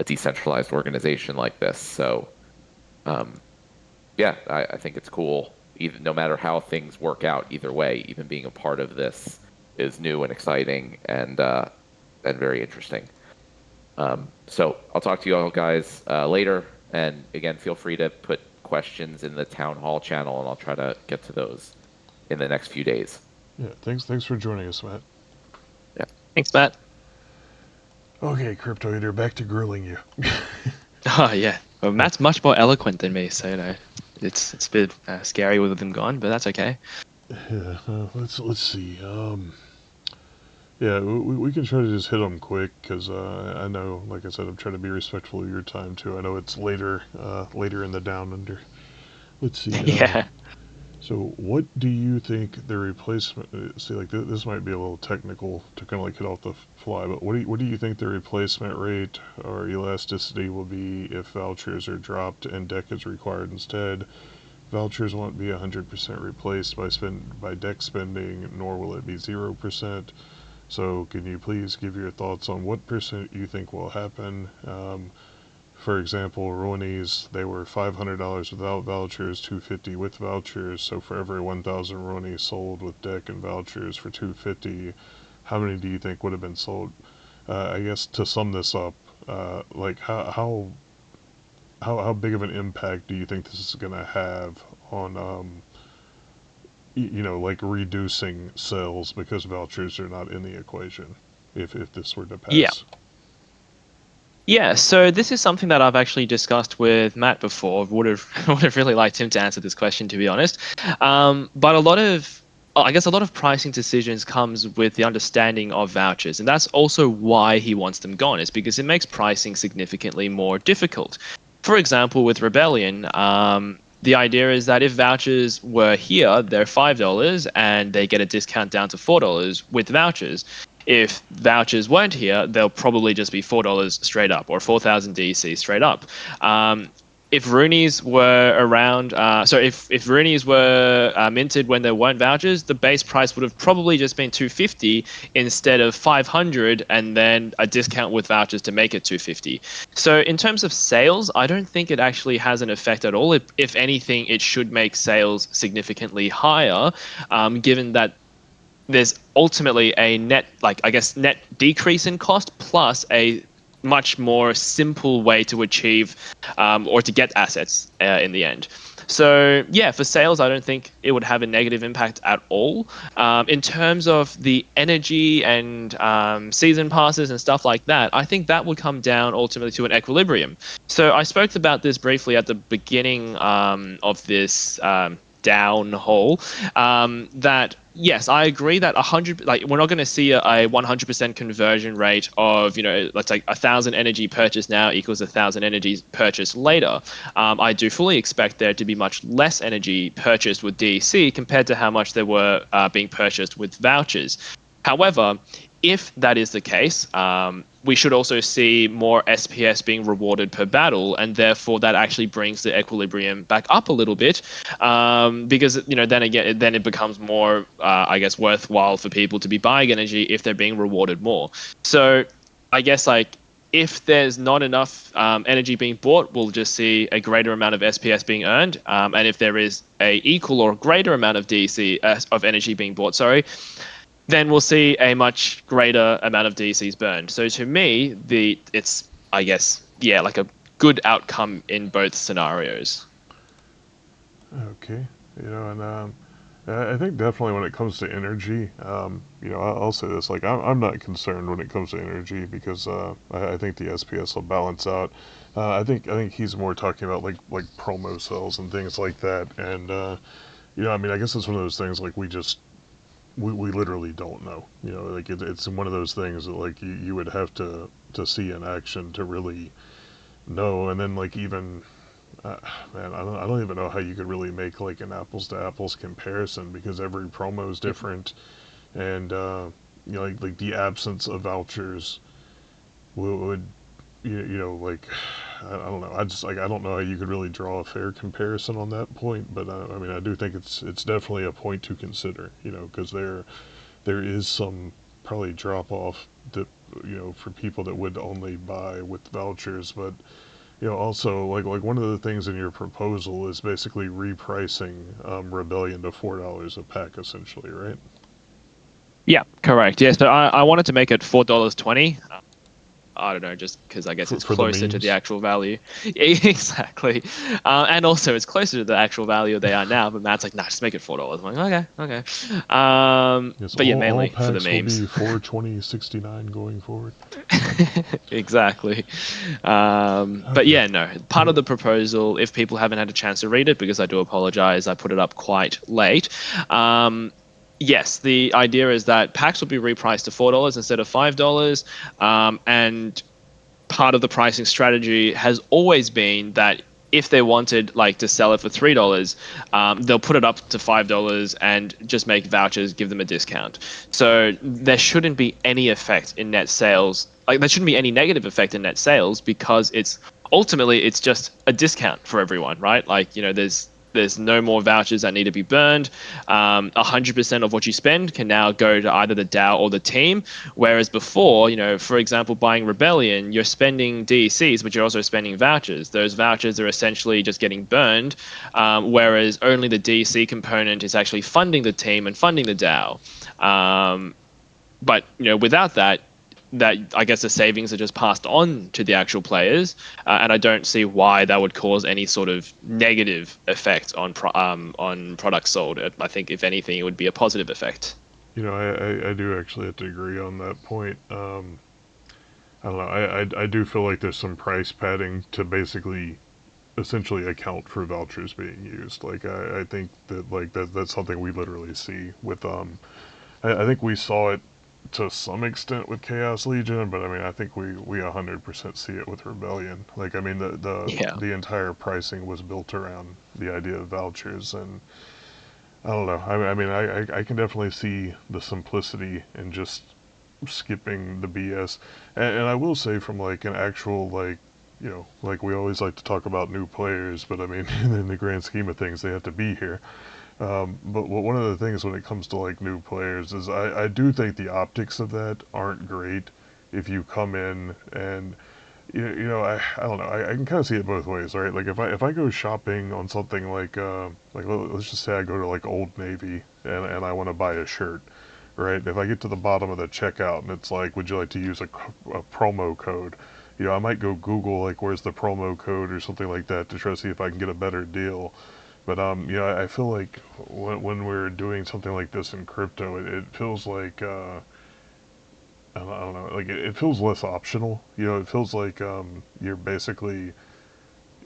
decentralized organization like this. So, yeah, I think it's cool. Even no matter how things work out, either way, even being a part of this is new and exciting and very interesting. So I'll talk to you all guys later. And again, feel free to put questions in the town hall channel, and I'll try to get to those in the next few days. Yeah, thanks for joining us, Matt. Yeah. Thanks, Matt. Okay, Crypto Eater, back to grilling you. Oh yeah. Well, Matt's much more eloquent than me, so it's a bit scary with them gone, but that's okay. Yeah, let's see. Yeah, we can try to just hit them quick, because I know, like I said, I'm trying to be respectful of your time too. I know it's later in the Down Under. Let's see. Yeah. So, what do you think the replacement? See, like this might be a little technical to kind of like hit off the fly, but what do you think the replacement rate or elasticity will be if vouchers are dropped and deck is required instead? Vouchers won't be 100% replaced by deck spending, nor will it be 0%. So, can you please give your thoughts on what percent you think will happen? For example, Ronies, they were $500 without vouchers, $250 with vouchers. So for every 1,000 Ronies sold with deck and vouchers for $250, how many do you think would have been sold? I guess to sum this up, like how big of an impact do you think this is going to have on like reducing sales because vouchers are not in the equation if this were to pass? Yeah. Yeah, so this is something that I've actually discussed with Matt before. Would have really liked him to answer this question, to be honest. But I guess a lot of pricing decisions comes with the understanding of vouchers, and that's also why he wants them gone, is because it makes pricing significantly more difficult. For example, with Rebellion, the idea is that if vouchers were here, they're $5 and they get a discount down to $4 with vouchers. If vouchers weren't here, they'll probably just be $4 straight up, or 4,000 DC straight up. If Roonies were around, if Roonies were minted when there weren't vouchers, the base price would have probably just been $250 instead of $500, and then a discount with vouchers to make it $250. So in terms of sales, I don't think it actually has an effect at all. If anything, it should make sales significantly higher, given that there's ultimately a net decrease in cost plus a much more simple way to achieve or to get assets in the end. So yeah, for sales, I don't think it would have a negative impact at all. In terms of the energy and season passes and stuff like that, I think that would come down ultimately to an equilibrium. So I spoke about this briefly at the beginning of this DAOn Hall, that yes, I agree that 100, like we're not going to see a 100% conversion rate of, let's say 1,000 energy purchased now equals 1,000 energy purchased later. I do fully expect there to be much less energy purchased with DEC compared to how much there were being purchased with vouchers. However, if that is the case, we should also see more SPS being rewarded per battle, and therefore that actually brings the equilibrium back up a little bit, because then it becomes more, worthwhile for people to be buying energy if they're being rewarded more. So, I guess if there's not enough energy being bought, we'll just see a greater amount of SPS being earned, and if there is a equal or greater amount of DC of energy being bought, then we'll see a much greater amount of DCs burned. So to me, it's like a good outcome in both scenarios. Okay, and I think definitely when it comes to energy, I'll say this: like I'm not concerned when it comes to energy because I think the SPS will balance out. I think he's more talking about like promo sales and things like that, and I guess it's one of those things like we literally don't know. Like it's one of those things that like you would have to see in action to really know. And then like even Man, I don't even know how you could really make like an apples to apples comparison because every promo is different, and you know, like the absence of vouchers would you know, like I don't know. I just like I don't know how you could really draw a fair comparison on that point. But I mean, I do think it's definitely a point to consider. You know, because there is some probably drop off that you know for people that would only buy with vouchers. But you know, also like one of the things in your proposal is basically repricing Rebellion to $4 a pack, essentially, right? Yeah, correct. Yeah, so I wanted to make it $4.20. I don't know, just because I guess it's For the closer to the memes. actual value. Exactly. And also it's closer to the actual value they are now, but Matt's like, nah, just make it $4. I'm like, okay. Yes, But yeah, all mainly for the packs will memes. be 420.69 going forward. Exactly. But Okay. yeah, no, part of the proposal, if people haven't had a chance to read it, because I do apologize, I put it up quite late. Yes, the idea is that packs will be repriced to $4 instead of $5. And part of the pricing strategy has always been that if they wanted like to sell it for $3, they'll put it up to $5 and just make vouchers, give them a discount. So there shouldn't be any effect in net sales. Like there shouldn't be any negative effect in net sales because it's ultimately it's just a discount for everyone, right? Like there's no more vouchers that need to be burned. 100% of what you spend can now go to either the DAO or the team. Whereas before, for example, buying Rebellion, you're spending DECs, but you're also spending vouchers. Those vouchers are essentially just getting burned, whereas only the DEC component is actually funding the team and funding the DAO. But without that I guess the savings are just passed on to the actual players, and I don't see why that would cause any sort of negative effect on products sold. I think if anything, it would be a positive effect. You know, I do actually have to agree on that point. I don't know. I do feel like there's some price padding to basically essentially account for vouchers being used. Like I think that like that's something we literally see with I think we saw it to some extent with Chaos Legion, but I mean I think we 100% see it with Rebellion. Like I mean Yeah. the entire pricing was built around the idea of vouchers, and I don't know. I mean I can definitely see the simplicity in just skipping the BS. And I will say from like an actual like like we always like to talk about new players, but I mean in the grand scheme of things they have to be here. But one of the things when it comes to like new players is I do think the optics of that aren't great if you come in and you know I don't know I can kind of see it both ways, right? Like if I go shopping on something like let's just say I go to like Old Navy and I want to buy a shirt, right? If I get to the bottom of the checkout and it's like, would you like to use a promo code? You know, I might go Google like where's the promo code or something like that to try to see if I can get a better deal. But you know, I feel like when we're doing something like this in crypto, it feels like I don't know, like it feels less optional. You know, it feels like you're basically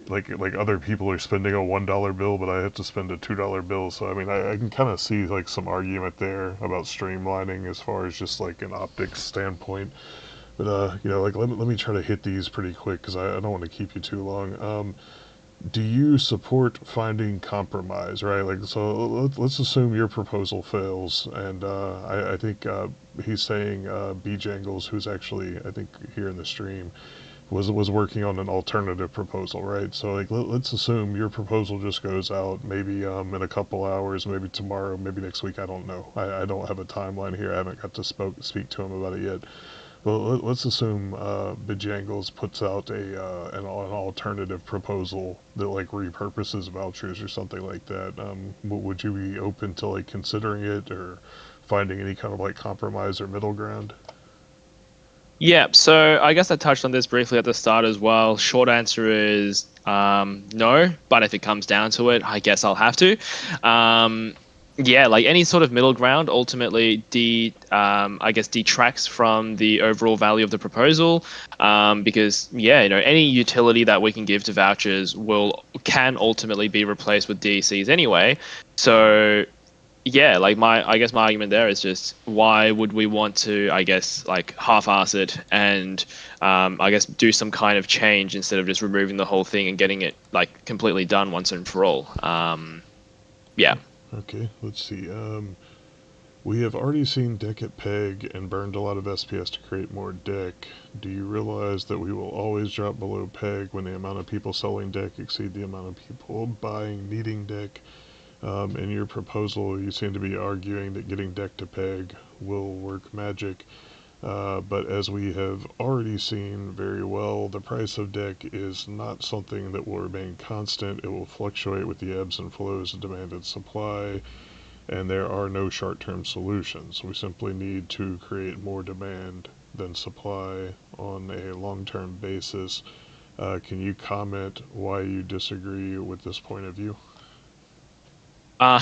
like other people are spending a $1 bill, but I have to spend a $2 bill. So I mean, I can kind of see like some argument there about streamlining as far as just like an optics standpoint. But you know, like let me try to hit these pretty quick because I don't want to keep you too long. Do you support finding compromise, right? Like, so let's assume your proposal fails, and I think he's saying B Jangles, who's actually I think here in the stream, was working on an alternative proposal, right? So like let's assume your proposal just goes out maybe in a couple hours, maybe tomorrow, maybe next week. I don't know. I don't have a timeline here. I haven't got to speak to him about it yet. Well, let's assume Bejangles puts out an alternative proposal that like repurposes vouchers or something like that. Would you be open to like considering it or finding any kind of like compromise or middle ground? Yeah, so I guess I touched on this briefly at the start as well. Short answer is no, but if it comes down to it, I guess I'll have to. Yeah, like any sort of middle ground ultimately I guess detracts from the overall value of the proposal, because yeah, any utility that we can give to vouchers can ultimately be replaced with DCs anyway. So yeah, like I guess my argument there is just why would we want to, I guess, like half-ass it and I guess do some kind of change instead of just removing the whole thing and getting it like completely done once and for all. Yeah. Okay, let's see. We have already seen deck at peg and burned a lot of SPS to create more deck. Do you realize that we will always drop below peg when the amount of people selling deck exceed the amount of people buying needing deck? In your proposal, you seem to be arguing that getting deck to peg will work magic. But as we have already seen very well, the price of deck is not something that will remain constant. It will fluctuate with the ebbs and flows of demand and supply, and there are no short-term solutions. We simply need to create more demand than supply on a long-term basis. Can you comment why you disagree with this point of view? Uh,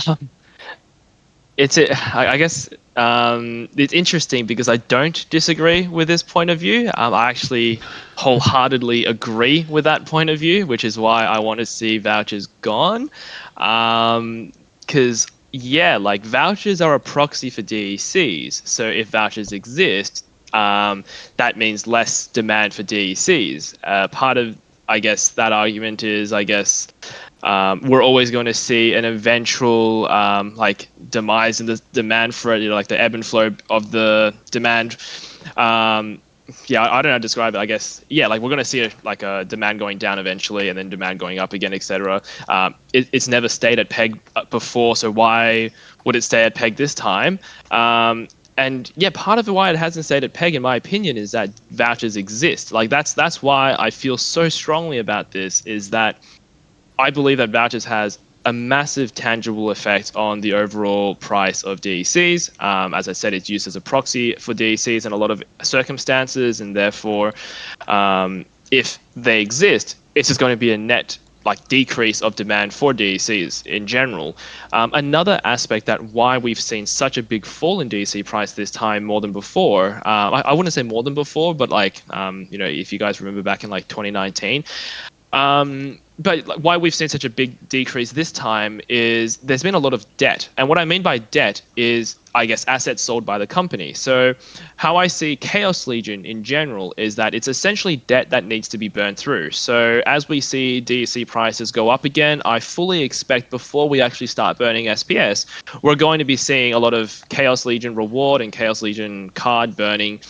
I guess it's interesting because I don't disagree with this point of view. I actually wholeheartedly agree with that point of view, which is why I want to see vouchers gone. Because yeah, like vouchers are a proxy for DECs. So if vouchers exist, that means less demand for DECs. Part of, I guess, that argument is, I guess, we're always going to see an eventual like demise in the demand for it, like the ebb and flow of the demand. Yeah, I don't know how to describe it. I guess, yeah, like we're going to see a demand going down eventually and then demand going up again, etc. It's never stayed at peg before, so why would it stay at peg this time? And yeah, part of why it hasn't stayed at peg, in my opinion, is that vouchers exist. Like that's why I feel so strongly about this, is that I believe that vouchers has a massive tangible effect on the overall price of DECs. As I said, it's used as a proxy for DECs in a lot of circumstances, and therefore, if they exist, it's just going to be a net like decrease of demand for DECs in general. Another aspect that why we've seen such a big fall in DEC price this time more than before, I wouldn't say more than before, but like, if you guys remember back in like 2019, but why we've seen such a big decrease this time is there's been a lot of debt. And what I mean by debt is, I guess, assets sold by the company. So how I see Chaos Legion in general is that it's essentially debt that needs to be burned through. So as we see DEC prices go up again, I fully expect before we actually start burning SPS, we're going to be seeing a lot of Chaos Legion reward and Chaos Legion card burning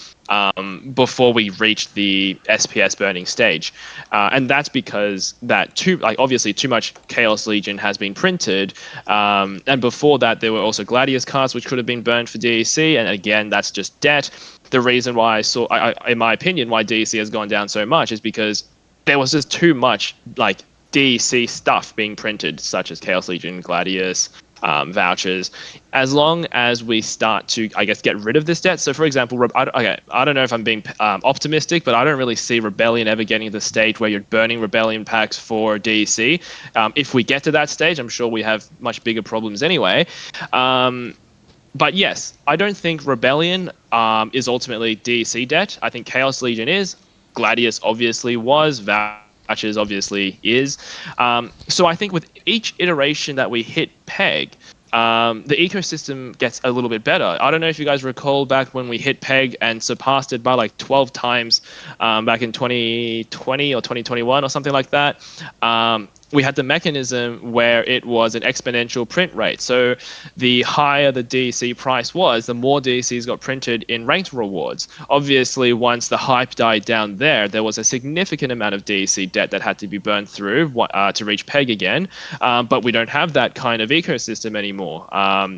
before we reach the SPS burning stage. And that's because that obviously too much Chaos Legion has been printed. And before that, there were also Gladius cards, which could have been burned for DEC. And again, that's just debt. The reason why in my opinion, why DEC has gone down so much is because there was just too much like DEC stuff being printed, such as Chaos Legion, Gladius, vouchers. As long as we start to, I guess, get rid of this debt. So, for example, I don't know if I'm being optimistic, but I don't really see Rebellion ever getting to the stage where you're burning Rebellion packs for DEC. If we get to that stage, I'm sure we have much bigger problems anyway. But yes, I don't think Rebellion is ultimately DEC debt. I think Chaos Legion is. Gladius obviously was. Vouchers obviously is. So I think with each iteration that we hit peg, the ecosystem gets a little bit better. I don't know if you guys recall back when we hit peg and surpassed it by like 12 times back in 2020 or 2021 or something like that. We had the mechanism where it was an exponential print rate. So the higher the DEC price was, the more DECs got printed in ranked rewards. Obviously, once the hype died down there was a significant amount of DEC debt that had to be burned through to reach peg again. But we don't have that kind of ecosystem anymore.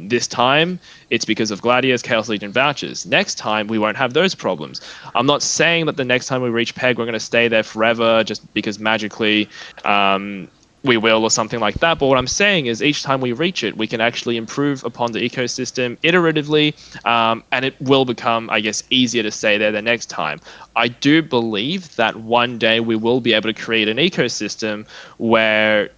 This time, it's because of Gladius, Chaos Legion vouchers. Next time, we won't have those problems. I'm not saying that the next time we reach peg, we're going to stay there forever just because magically we will or something like that. But what I'm saying is each time we reach it, we can actually improve upon the ecosystem iteratively, and it will become, I guess, easier to stay there the next time. I do believe that one day we will be able to create an ecosystem where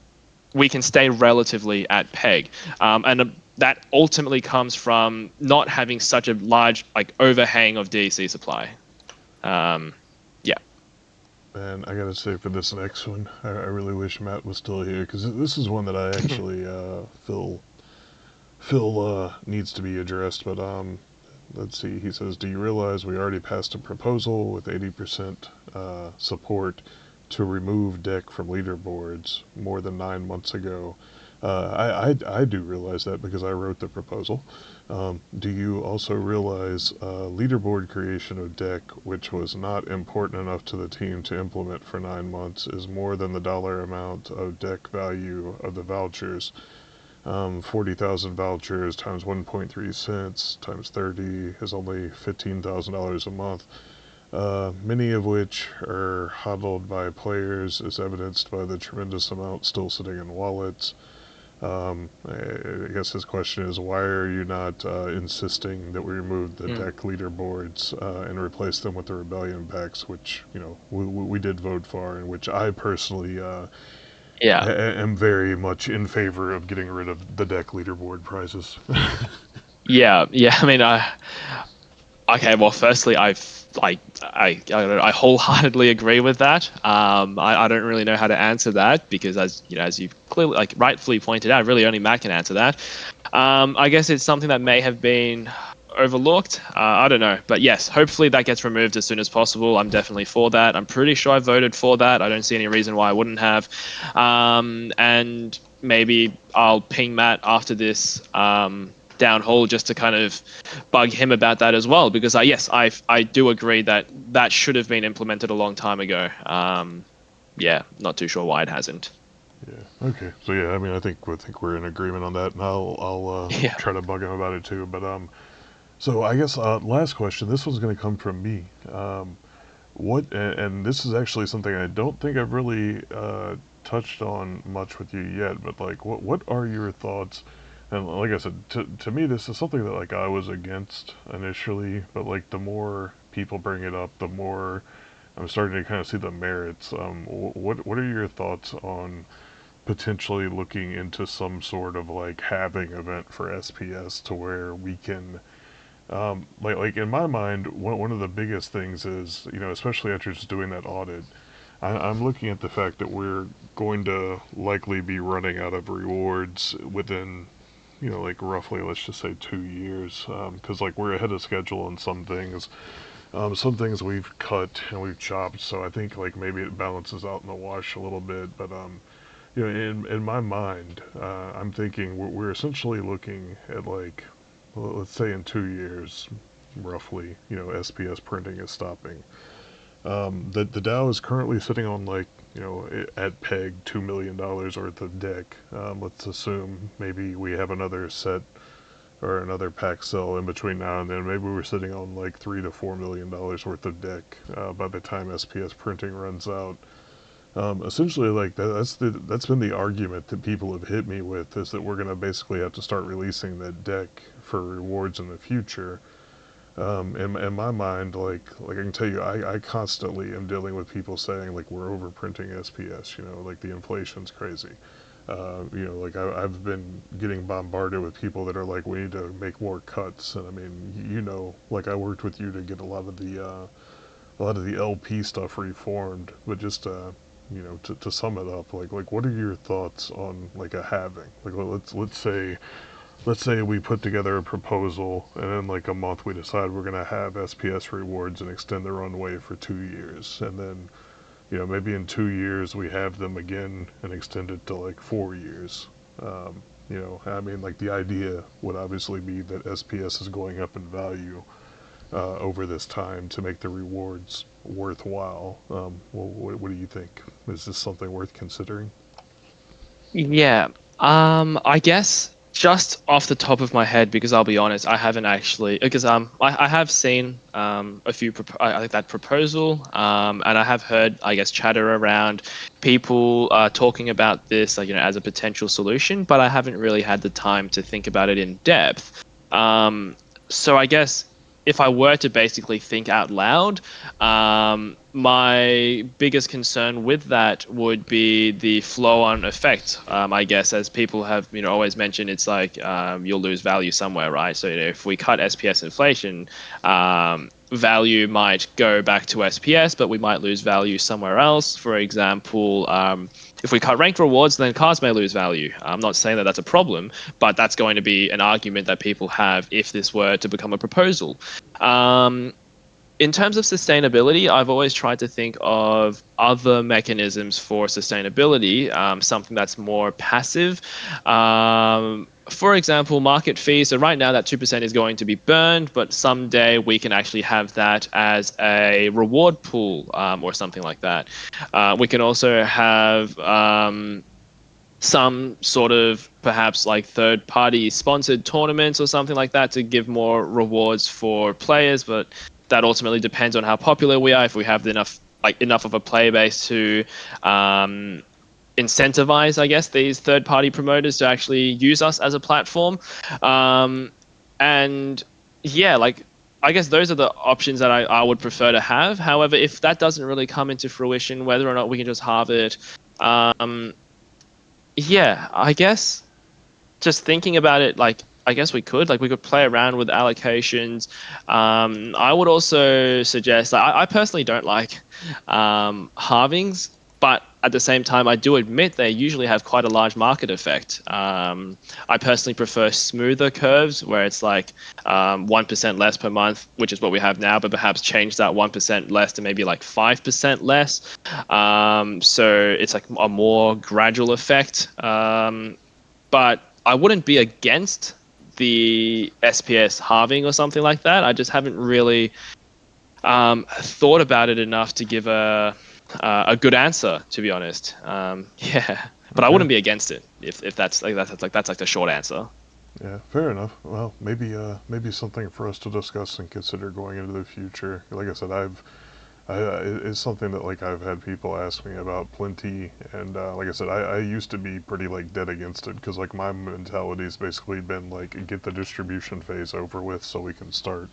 we can stay relatively at peg. And that ultimately comes from not having such a large overhang of DEC supply. And I gotta say, for this next one, I really wish Matt was still here, because this is one that I actually Phil needs to be addressed, but let's see. He says, "Do you realize we already passed a proposal with 80% support to remove deck from leaderboards more than 9 months ago?" I do realize that because I wrote the proposal. Do you also realize leaderboard creation of deck, which was not important enough to the team to implement for 9 months, is more than the dollar amount of deck value of the vouchers? 40,000 vouchers times 1.3 cents times 30 is only $15,000 a month. Many of which are hodled by players, as evidenced by the tremendous amount still sitting in wallets. I guess his question is, why are you not insisting that we remove the deck leaderboards and replace them with the Rebellion packs, which, we did vote for, and which I personally Yeah. am very much in favor of getting rid of the deck leaderboard prizes. Yeah. I mean, okay. Well, firstly, I wholeheartedly agree with that. I don't really know how to answer that because, as you clearly, rightfully pointed out, really only Matt can answer that. I guess it's something that may have been overlooked. I don't know, but yes, hopefully that gets removed as soon as possible. I'm definitely for that. I'm pretty sure I voted for that. I don't see any reason why I wouldn't have. And maybe I'll ping Matt after this DAOn Hall just to kind of bug him about that as well, because I do agree that that should have been implemented a long time ago. Yeah, not too sure why it hasn't. Yeah. Okay. So yeah, I mean, I think we're in agreement on that, and I'll try to bug him about it too. But so I guess last question. This one's going to come from me. And this is actually something I don't think I've really touched on much with you yet. But like, what are your thoughts? And like I said, to me, this is something that like I was against initially, but like the more people bring it up, the more I'm starting to kind of see the merits. What are your thoughts on potentially looking into some sort of like halving event for SPS to where we can, like in my mind, one of the biggest things is, especially after just doing that audit, I'm looking at the fact that we're going to likely be running out of rewards within, like roughly, let's just say 2 years, because like we're ahead of schedule on some things. Some things we've cut and we've chopped, so I think like maybe it balances out in the wash a little bit. But in my mind, I'm thinking we're essentially looking at like, well, let's say in 2 years, roughly, SPS printing is stopping. The DAO is currently sitting on like, at peg $2 million worth of deck. Let's assume maybe we have another set or another pack sell in between now and then. Maybe we're sitting on like $3 to $4 million worth of deck by the time SPS printing runs out. Essentially, like that's been the argument that people have hit me with, is that we're gonna basically have to start releasing that deck for rewards in the future. In my mind, like I can tell you, I constantly am dealing with people saying like we're overprinting SPS. Like the inflation's crazy. Like I've been getting bombarded with people that are like, we need to make more cuts. And I mean, like I worked with you to get a lot of the LP stuff reformed, but just to sum it up, like what are your thoughts on like a halving? Like let's say we put together a proposal, and in like a month we decide we're gonna have SPS rewards and extend the runway for 2 years, and then maybe in 2 years we have them again and extend it to like 4 years. I mean, like the idea would obviously be that SPS is going up in value over this time to make the rewards worthwhile. Well, what do you think? Is this something worth considering? Yeah. I guess just off the top of my head, because I'll be honest, I haven't actually, because I have seen a few I think that proposal, and I have heard, I guess, chatter around people talking about this, like, as a potential solution, but I haven't really had the time to think about it in depth. So I guess if I were to basically think out loud, my biggest concern with that would be the flow-on effect. I guess, as people have always mentioned, it's like you'll lose value somewhere, right? So if we cut SPS inflation, value might go back to SPS, but we might lose value somewhere else. For example, if we cut ranked rewards, then cards may lose value. I'm not saying that that's a problem, but that's going to be an argument that people have if this were to become a proposal. In terms of sustainability, I've always tried to think of other mechanisms for sustainability, something that's more passive. For example, market fees. So right now that 2% is going to be burned, but someday we can actually have that as a reward pool or something like that. We can also have some sort of perhaps like third-party sponsored tournaments or something like that to give more rewards for players, but that ultimately depends on how popular we are. If we have enough of a player base to incentivize, I guess, these third-party promoters to actually use us as a platform. And yeah, like I guess those are the options that I would prefer to have. However, if that doesn't really come into fruition, whether or not we can just halve it, yeah, I guess just thinking about it, like I guess we could play around with allocations. I would also suggest I personally don't like halvings, but at the same time, I do admit they usually have quite a large market effect. I personally prefer smoother curves where it's like 1% less per month, which is what we have now, but perhaps change that 1% less to maybe like 5% less. So it's like a more gradual effect. But I wouldn't be against the SPS halving or something like that. I just haven't really thought about it enough to give a good answer, to be honest. Yeah, but I wouldn't be against it if that's like the short answer. Yeah, fair enough. Well, maybe something for us to discuss and consider going into the future. Like I said, it's something that like I've had people ask me about plenty, and like I said, I used to be pretty like dead against it because like my mentality's basically been like get the distribution phase over with so we can start,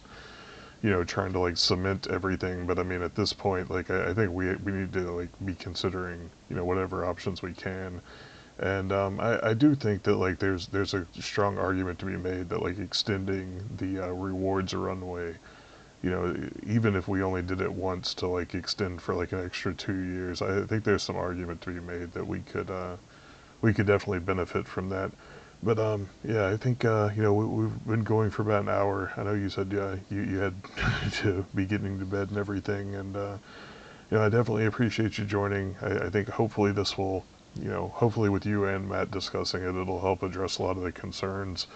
trying to like cement everything. But I mean, at this point, like I think we need to like be considering whatever options we can. And I do think that like there's a strong argument to be made that like extending the rewards runway, even if we only did it once to like extend for like an extra 2 years, I think there's some argument to be made that we could definitely benefit from that. But yeah, I think we've been going for about an hour. I know you said you had to be getting to bed and everything, and I definitely appreciate you joining. I think hopefully this will, hopefully with you and Matt discussing it, it'll help address a lot of the concerns.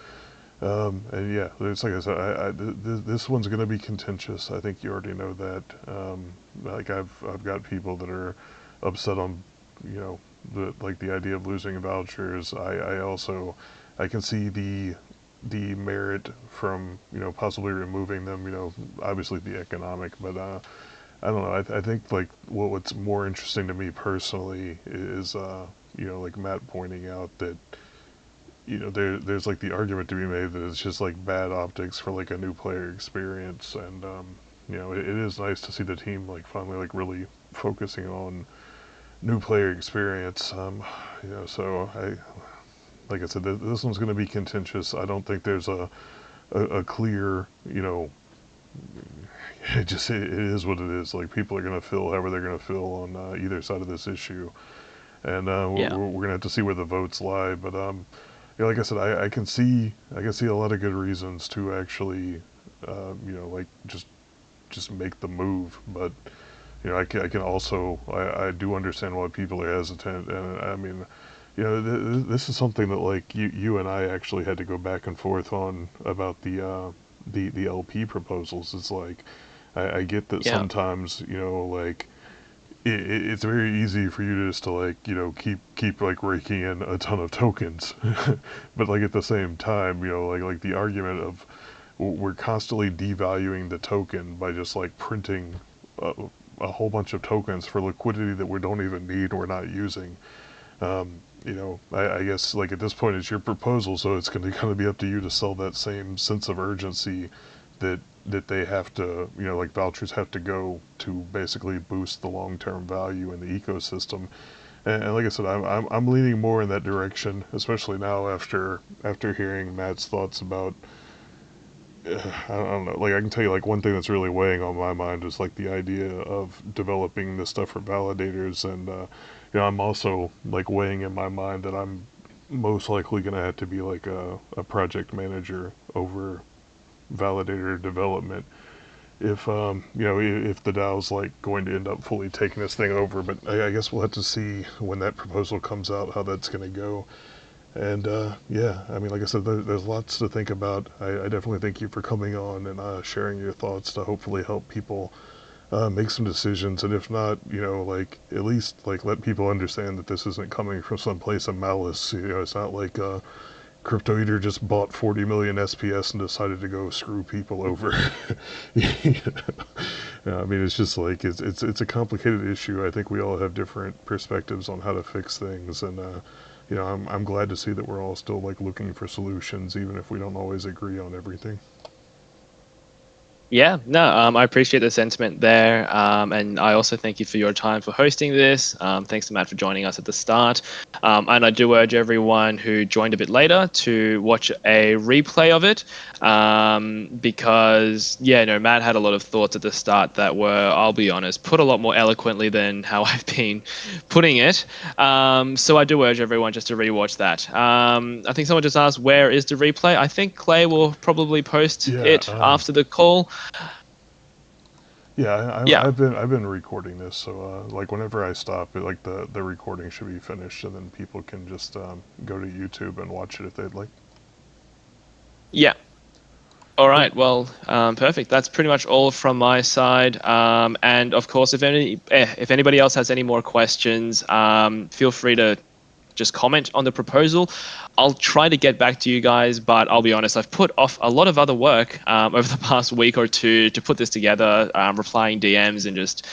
And yeah, it's like I said, this one's going to be contentious. I think you already know that. Like I've got people that are upset on, the idea of losing vouchers. I can see the merit from possibly removing them. Obviously the economic, but I don't know. I think like what's more interesting to me personally is like Matt pointing out that there's like the argument to be made that it's just like bad optics for like a new player experience, and it is nice to see the team like finally like really focusing on new player experience. So like I said, this one's going to be contentious. I don't think there's a clear, it is what it is. Like people are going to feel however they're going to feel on either side of this issue, and Yeah. we're going to have to see where the votes lie. But like I said, I can see a lot of good reasons to actually, like just make the move. But I can also I do understand why people are hesitant, and I mean, this is something that like you and I actually had to go back and forth on about the LP proposals. It's like I get that Yeah. sometimes like it's very easy for you just to like keep like raking in a ton of tokens, but like at the same time like the argument of we're constantly devaluing the token by just like printing a whole bunch of tokens for liquidity that we don't even need, we're not using. I guess like at this point it's your proposal, so it's going to kind of be up to you to sell that same sense of urgency that they have to, like vouchers have to go to basically boost the long-term value in the ecosystem. And like I said, I'm leaning more in that direction, especially now after hearing Matt's thoughts about I don't know. Like I can tell you, like one thing that's really weighing on my mind is like the idea of developing this stuff for validators, and I'm also like weighing in my mind that I'm most likely gonna have to be like a project manager over validator development if if the DAO's like going to end up fully taking this thing over. But I guess we'll have to see when that proposal comes out how that's going to go. And yeah, I mean, like I said, there's lots to think about. I definitely thank you for coming on and sharing your thoughts to hopefully help people make some decisions. And if not, like at least like let people understand that this isn't coming from some place of malice. It's not like Crypto Eater just bought 40 million SPS and decided to go screw people over. I mean, it's just like it's a complicated issue. I think we all have different perspectives on how to fix things, and I'm glad to see that we're all still like looking for solutions, even if we don't always agree on everything. Yeah, no, I appreciate the sentiment there. And I also thank you for your time for hosting this. Thanks to Matt for joining us at the start. And I do urge everyone who joined a bit later to watch a replay of it. Because, yeah, no, Matt had a lot of thoughts at the start that were, I'll be honest, put a lot more eloquently than how I've been putting it. So I do urge everyone just to rewatch that. I think someone just asked, where is the replay? I think Clay will probably post Yeah, it after the call. Yeah, Yeah. I've been recording this, so like whenever I stop, like the recording should be finished, and then people can just go to YouTube and watch it if they'd like. Yeah. All Cool. right. Well, perfect. That's pretty much all from my side. And of course, if anybody else has any more questions, feel free to just comment on the proposal. I'll try to get back to you guys, but I'll be honest, I've put off a lot of other work over the past week or two to put this together, replying DMs and just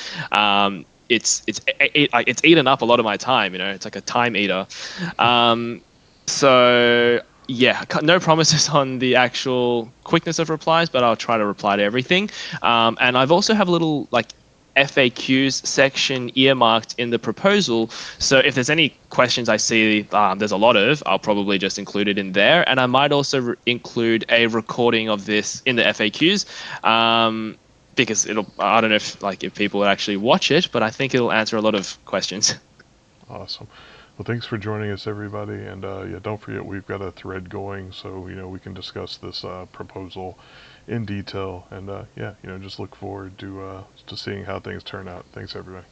it's eaten up a lot of my time. It's like a time eater. So yeah, no promises on the actual quickness of replies, but I'll try to reply to everything. And I've also have a little like FAQs section earmarked in the proposal. So if there's any questions I see, there's a lot of, I'll probably just include it in there. And I might also include a recording of this in the FAQs. Because I don't know if people would actually watch it, but I think it'll answer a lot of questions. Awesome. Well, thanks for joining us, everybody, and yeah, don't forget we've got a thread going, so we can discuss this proposal in detail, and yeah, just look forward to seeing how things turn out. Thanks, everybody.